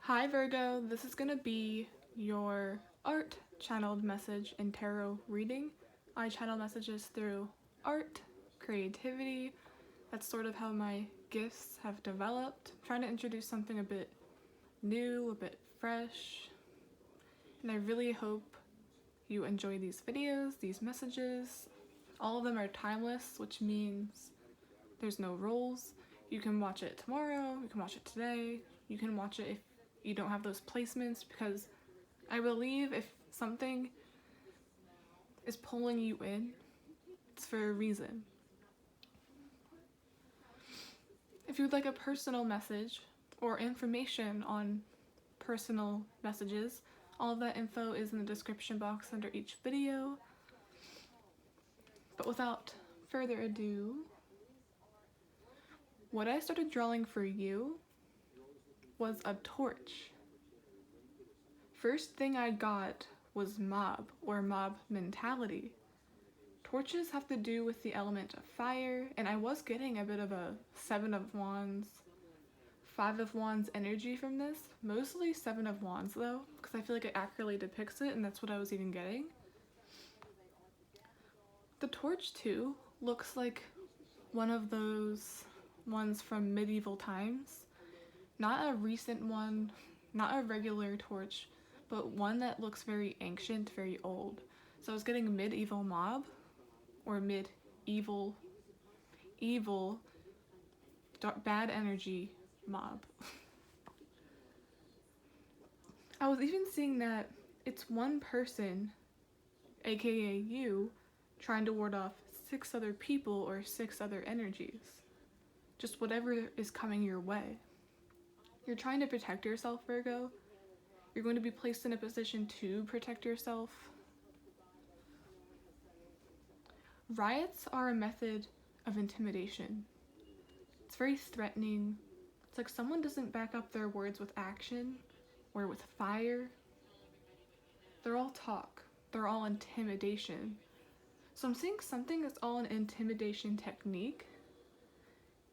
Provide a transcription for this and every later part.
Hi Virgo, this is going to be your art channeled message and tarot reading. I channel messages through art, creativity. That's sort of how my gifts have developed. I'm trying to introduce something a bit new, a bit fresh. And I really hope you enjoy these videos, these messages. All of them are timeless, which means there's no rules. You can watch it tomorrow, you can watch it today, you can watch it if you don't have those placements, because I believe if something is pulling you in, it's for a reason. If you'd like a personal message or information on personal messages, all of that info is in the description box under each video. But without further ado, what I started drawing for you was a torch. First thing I got was mob, or mob mentality. Torches have to do with the element of fire, and I was getting a bit of a 7 of Wands, 5 of Wands energy from this. Mostly 7 of Wands though, because I feel like it accurately depicts it, and that's what I was even getting. The torch too looks like one of those ones from medieval times. Not a recent one, not a regular torch, but one that looks very ancient, very old. So I was getting medieval mob, or evil, bad energy mob. I was even seeing that it's one person, aka you, trying to ward off 6 other people or 6 other energies. Just whatever is coming your way. You're trying to protect yourself, Virgo. You're going to be placed in a position to protect yourself. Riots are a method of intimidation. It's very threatening. It's like someone doesn't back up their words with action or with fire. They're all talk. They're all intimidation. So I'm seeing something that's all an intimidation technique.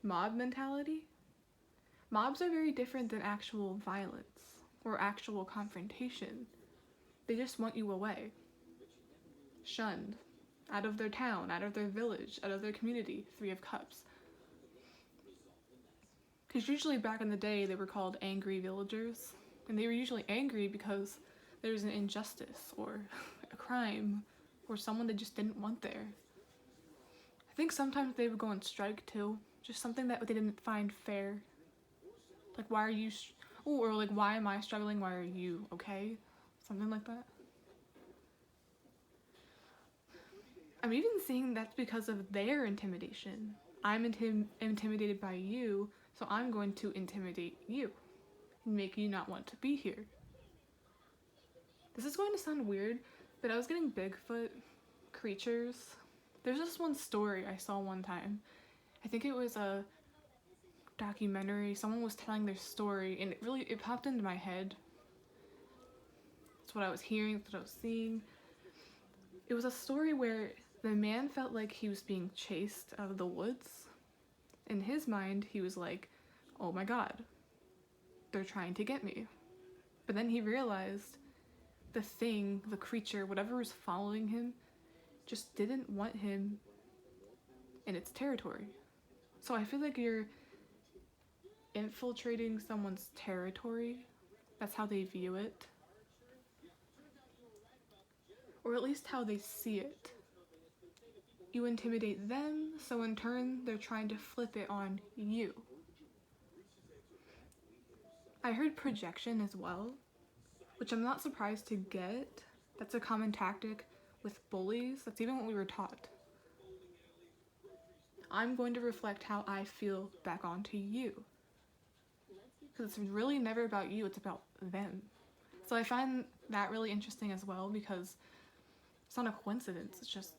Mob mentality. Mobs are very different than actual violence or actual confrontation. They just want you away. Shunned. Out of their town, out of their village, out of their community. 3 of Cups. Because usually back in the day they were called angry villagers. And they were usually angry because there's an injustice or a crime or someone they just didn't want there. I think sometimes they would go on strike too. Just something that they didn't find fair. Like, why are you, or like, why am I struggling? Why are you okay? Something like that. I'm even seeing that's because of their intimidation. I'm intimidated by you, so I'm going to intimidate you and make you not want to be here. This is going to sound weird, but I was getting Bigfoot creatures. There's this one story I saw one time. I think it was a documentary. Someone was telling their story, and it popped into my head. That's what I was hearing, that's what I was seeing. It was a story where the man felt like he was being chased out of the woods. In his mind, he was like, oh my god, they're trying to get me. But then he realized the thing, the creature, whatever was following him, just didn't want him in its territory. So I feel like you're infiltrating someone's territory. That's how they view it. Or at least how they see it. You intimidate them, so in turn they're trying to flip it on you. I heard projection as well, which I'm not surprised to get. That's a common tactic with bullies. That's even what we were taught. I'm going to reflect how I feel back onto you. Because it's really never about you, it's about them. So I find that really interesting as well, because it's not a coincidence, it's just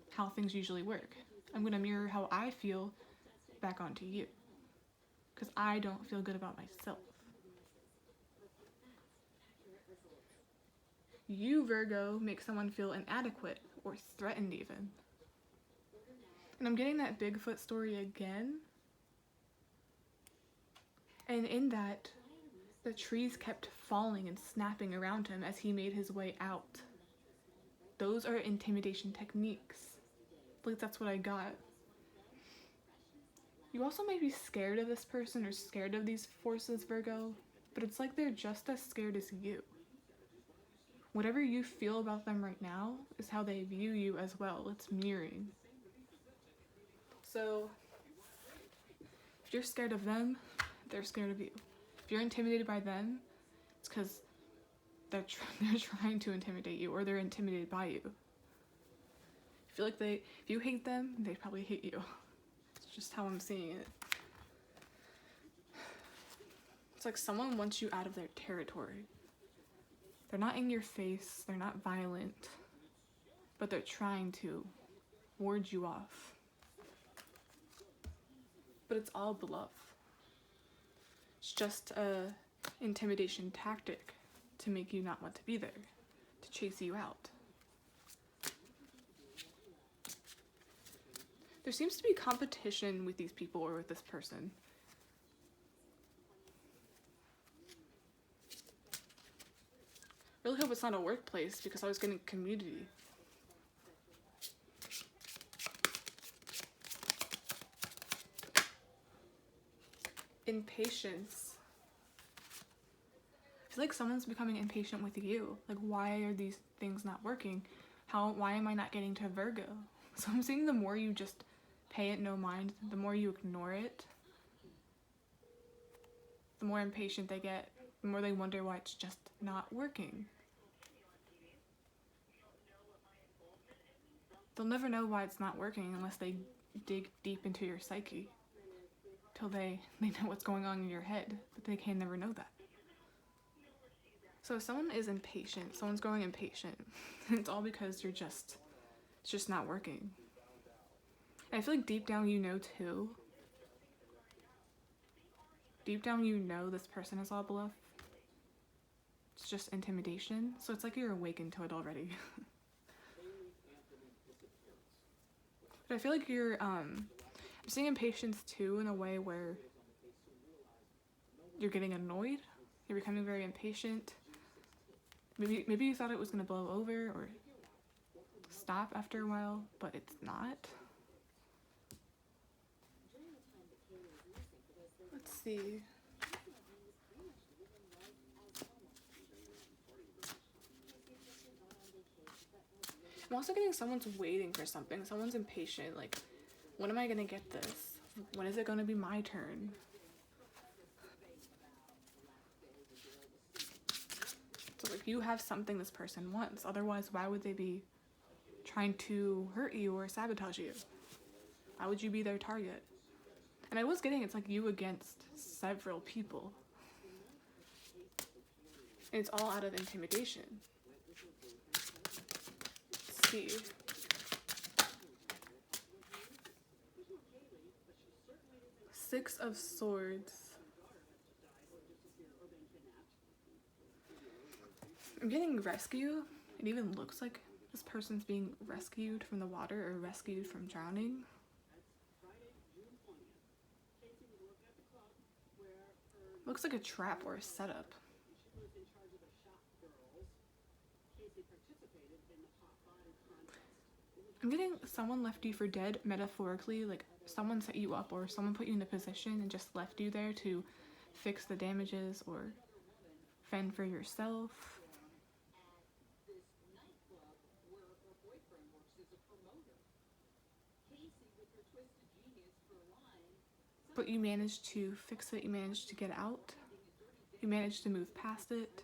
how things usually work. I'm going to mirror how I feel back onto you, because I don't feel good about myself. You, Virgo, make someone feel inadequate or threatened even. And I'm getting that Bigfoot story again. And in that, The trees kept falling and snapping around him as he made his way out. Those are intimidation techniques. Like, that's what I got. You also may be scared of this person or scared of these forces, Virgo, but it's like they're just as scared as you. Whatever you feel about them right now is how they view you as well. It's mirroring. So, if you're scared of them, they're scared of you. If you're intimidated by them, it's because they're trying to intimidate you, or they're intimidated by you. I feel like if you hate them, they probably hate you. It's just how I'm seeing it. It's like someone wants you out of their territory. They're not in your face, they're not violent, but they're trying to ward you off. But it's all bluff. It's just a intimidation tactic to make you not want to be there, to chase you out. There seems to be competition with these people or with this person. I really hope it's not a workplace because I was getting community. Impatience. I feel like someone's becoming impatient with you. Like, why are these things not working? Why am I not getting to Virgo? So I'm saying the more you just pay it no mind, the more you ignore it, the more impatient they get, the more they wonder why it's just not working. They'll never know why it's not working unless they dig deep into your psyche. Till they know what's going on in your head, but they can never know that. So if someone is impatient, someone's growing impatient, it's all because it's just not working. And I feel like deep down you know too. Deep down you know this person is all bluff. It's just intimidation, so it's like you're awakened to it already. But I feel like I'm seeing impatience too in a way where you're getting annoyed, you're becoming very impatient. Maybe you thought it was going to blow over or stop after a while, but it's not. Let's see. I'm also getting someone's waiting for something. Someone's impatient. Like, when am I going to get this? When is it going to be my turn? So, like, you have something this person wants. Otherwise, why would they be trying to hurt you or sabotage you? Why would you be their target? And I was getting it's like you against several people. And it's all out of intimidation. Let's see. Six of Swords. I'm getting rescue. It even looks like this person's being rescued from the water or rescued from drowning. Looks like a trap or a setup. I'm getting someone left you for dead, metaphorically, like someone set you up or someone put you in a position and just left you there to fix the damages or fend for yourself. But you managed to fix it, you managed to get out, you managed to move past it.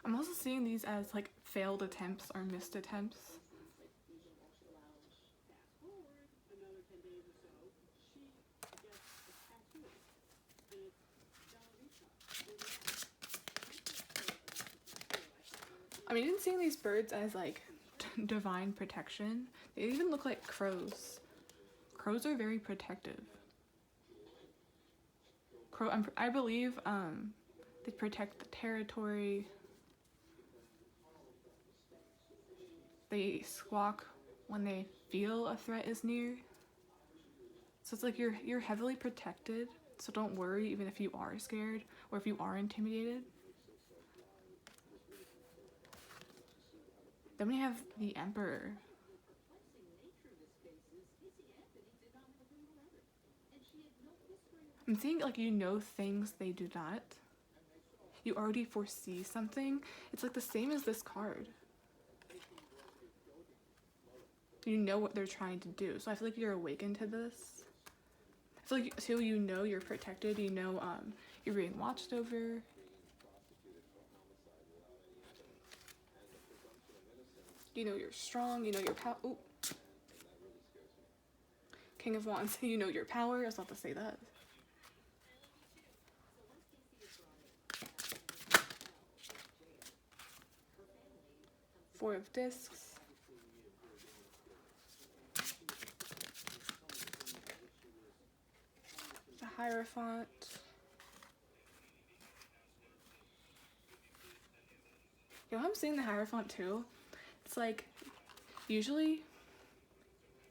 I'm also seeing these as like failed attempts or missed attempts. I'm even seeing these birds as like divine protection. They even look like crows. Crows are very protective. I believe they protect the territory. They squawk when they feel a threat is near. So it's like you're heavily protected, so don't worry even if you are scared or if you are intimidated. Then we have the Emperor. I'm seeing like you know things they do not. You already foresee something. It's like the same as this card. You know what they're trying to do. So I feel like you're awakened to this. I feel like too, you know you're protected. You know you're being watched over. You know you're strong. You know your power. Ooh. King of Wands. You know your power. I was about to say that. Four of Discs. The Hierophant. You know, I'm seeing the Hierophant too. It's like, usually,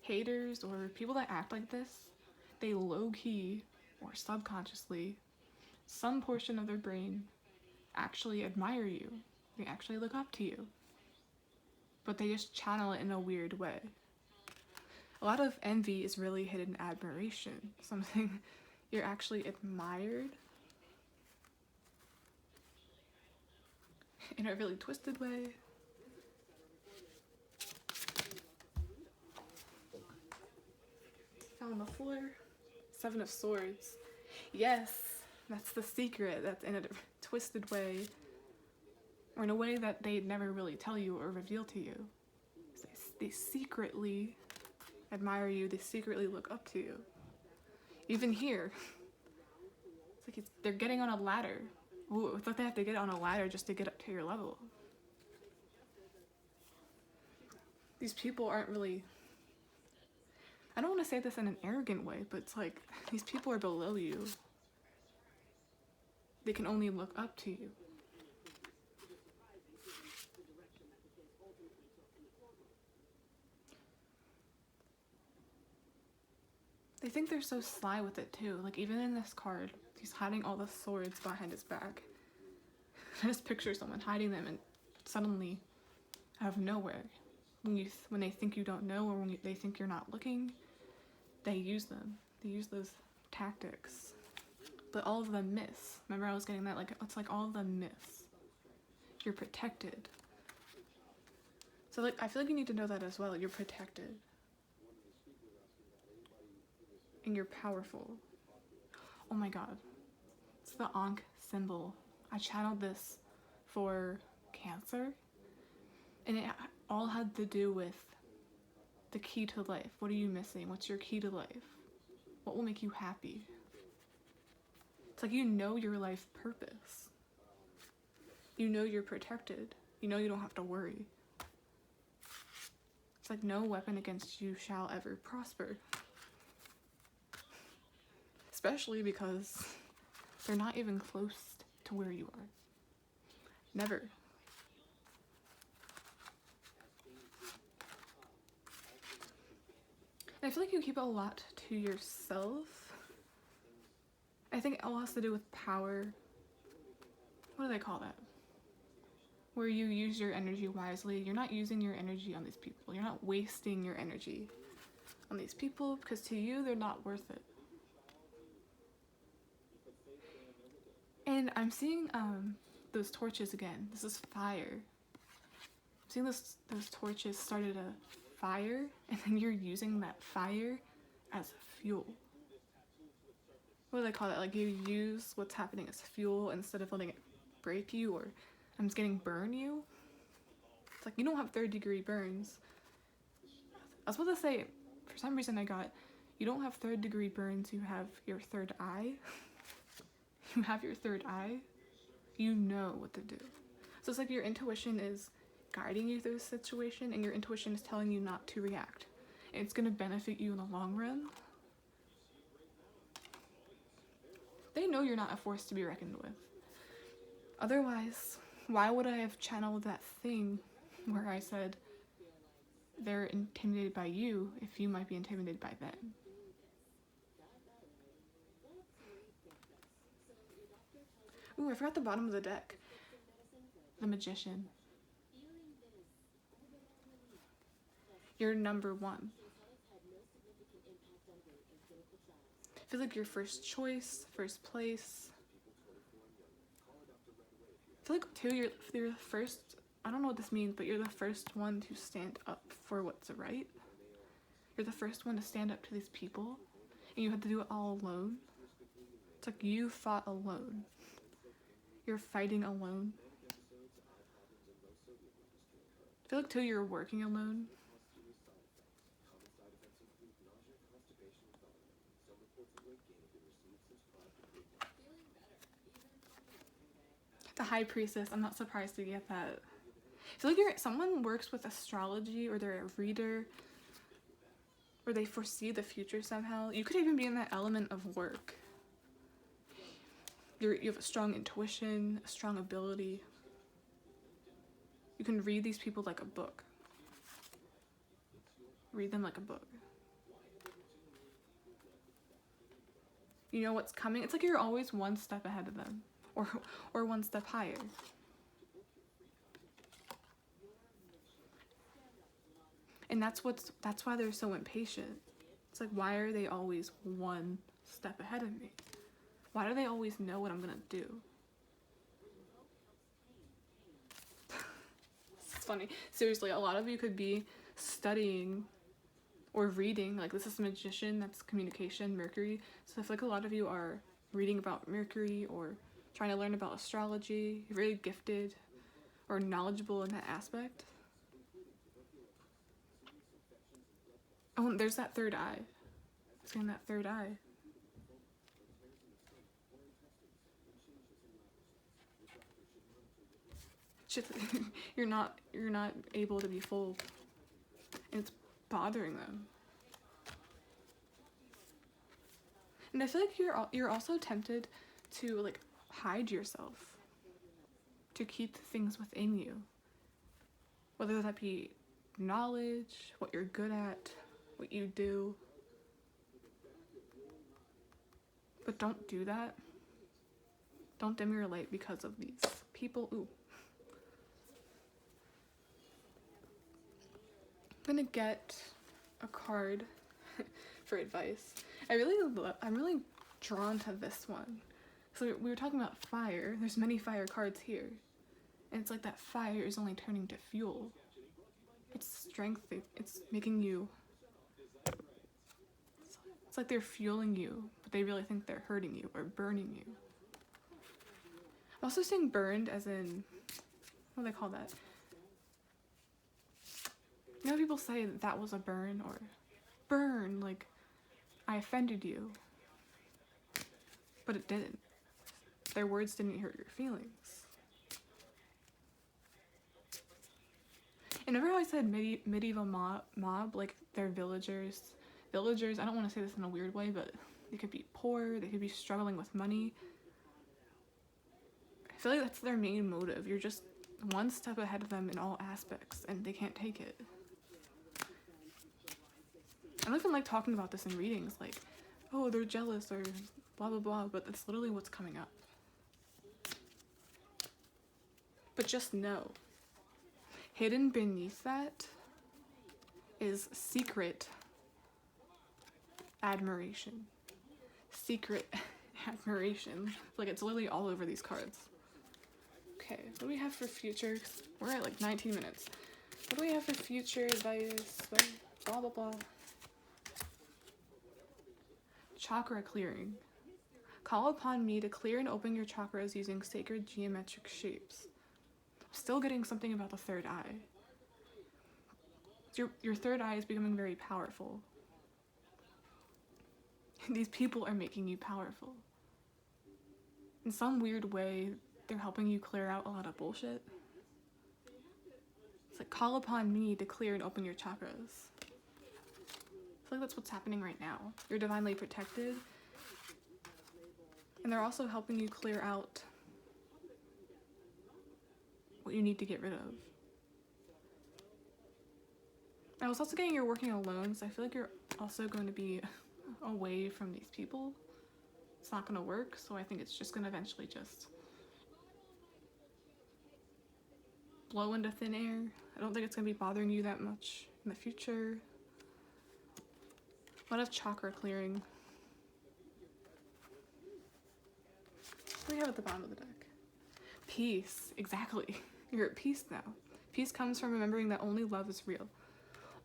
haters or people that act like this, they low-key or subconsciously, some portion of their brain actually admire you. They actually look up to you. But they just channel it in a weird way. A lot of envy is really hidden admiration. Something you're actually admired in a really twisted way. Fell on the floor. Seven of Swords. Yes, that's the secret. That's in a twisted way. Or in a way that they'd never really tell you or reveal to you. They secretly admire you. They secretly look up to you. Even here. It's like they're getting on a ladder. Ooh, it's like they have to get on a ladder just to get up to your level. These people aren't really... I don't want to say this in an arrogant way, but it's like these people are below you. They can only look up to you. They think they're so sly with it too. Like even in this card, he's hiding all the swords behind his back. I just picture someone hiding them and suddenly, out of nowhere, when they think you don't know or when they think you're not looking, they use them. They use those tactics. But all of them miss. Remember I was getting that? Like it's like all of them miss. You're protected. So like I feel like you need to know that as well. You're protected. And you're powerful. Oh my god. It's the Ankh symbol. I channeled this for Cancer. And it all had to do with the key to life. What are you missing? What's your key to life? What will make you happy? It's like you know your life purpose. You know you're protected. You know you don't have to worry. It's like no weapon against you shall ever prosper. Especially because they're not even close to where you are. Never. And I feel like you keep a lot to yourself. I think it all has to do with power. What do they call that? Where you use your energy wisely. You're not using your energy on these people. You're not wasting your energy on these people because to you, they're not worth it. And I'm seeing those torches again. This is fire. I'm seeing those torches started a fire, and then you're using that fire as fuel. What do they call that? Like you use what's happening as fuel instead of letting it break you or I'm just getting burn you. It's like you don't have third-degree burns. I was about to say, for some reason I got, you don't have third-degree burns, you have your third eye. You have your third eye, you know what to do. So it's like your intuition is guiding you through this situation and your intuition is telling you not to react. And it's going to benefit you in the long run. They know you're not a force to be reckoned with. Otherwise, why would I have channeled that thing where I said they're intimidated by you if you might be intimidated by them? Ooh, I forgot the bottom of the deck. The Magician. You're number one. I feel like your first choice, first place. I feel like too, you're the first, I don't know what this means, but you're the first one to stand up for what's right. You're the first one to stand up to these people, and you had to do it all alone. It's like you fought alone. You're fighting alone. I feel like too, you're working alone. The High Priestess, I'm not surprised to get that. I feel like someone works with astrology, or they're a reader, or they foresee the future somehow. You could even be in that element of work. You have a strong intuition, a strong ability. You can read these people like a book. Read them like a book. You know what's coming. It's like you're always one step ahead of them, or one step higher. And that's why they're so impatient. It's like, why are they always one step ahead of me? Why do they always know what I'm gonna do? It's funny. Seriously, a lot of you could be studying or reading, like this is a Magician, that's communication, Mercury. So I feel like a lot of you are reading about Mercury or trying to learn about astrology. You're really gifted or knowledgeable in that aspect. Oh, and there's that third eye. Seeing that third eye. Just, you're not able to be full, and it's bothering them. And I feel like you're also tempted to like hide yourself, to keep things within you, whether that be knowledge, what you're good at, what you do. But don't do that. Don't dim your light because of these people. Ooh. I'm gonna get a card for advice. I'm really drawn to this one. So we were talking about fire. There's many fire cards here. And it's like that fire is only turning to fuel. It's strength. It's making you... It's like they're fueling you, but they really think they're hurting you or burning you. I'm also saying burned as in... What do they call that? You know, people say that was a burn, or burn, like I offended you. But it didn't. Their words didn't hurt your feelings. And remember how I said medieval mob, like they're villagers? Villagers, I don't want to say this in a weird way, but they could be poor, they could be struggling with money. I feel like that's their main motive. You're just one step ahead of them in all aspects, and they can't take it. I don't even like talking about this in readings, like, oh, they're jealous or blah blah blah, but that's literally what's coming up. But just know, hidden beneath that is secret admiration. Secret admiration. Like, it's literally all over these cards. Okay, what do we have for future? We're at like 19 minutes. What do we have for future advice? Blah blah blah. Chakra clearing. Call upon me to clear and open your chakras using sacred geometric shapes. I'm still getting something about the third eye. Your third eye is becoming very powerful. These people are making you powerful. In some weird way, they're helping you clear out a lot of bullshit. It's like, call upon me to clear and open your chakras. I feel like that's what's happening right now. You're divinely protected. And they're also helping you clear out what you need to get rid of. I was also getting you're working alone, so I feel like you're also going to be away from these people. It's not going to work, so I think it's just going to eventually just blow into thin air. I don't think it's going to be bothering you that much in the future. A lot of chakra clearing. What do we have at the bottom of the deck? Peace. Exactly. You're at peace now. Peace comes from remembering that only love is real.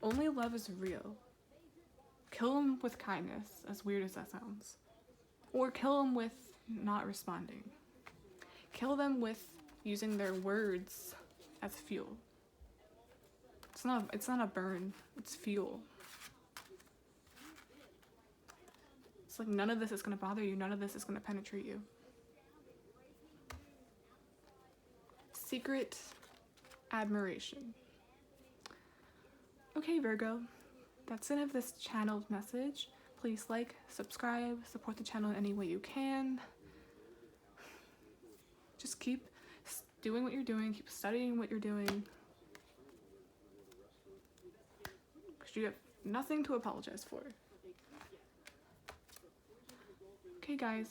Only love is real. Kill them with kindness, as weird as that sounds. Or kill them with not responding. Kill them with using their words as fuel. It's not a burn, it's fuel. It's like none of this is going to bother you, none of this is going to penetrate you. Secret admiration. Okay, Virgo, that's it of this channeled message. Please like, subscribe, support the channel in any way you can. Just keep doing what you're doing, keep studying what you're doing. Because you have nothing to apologize for. Okay, guys.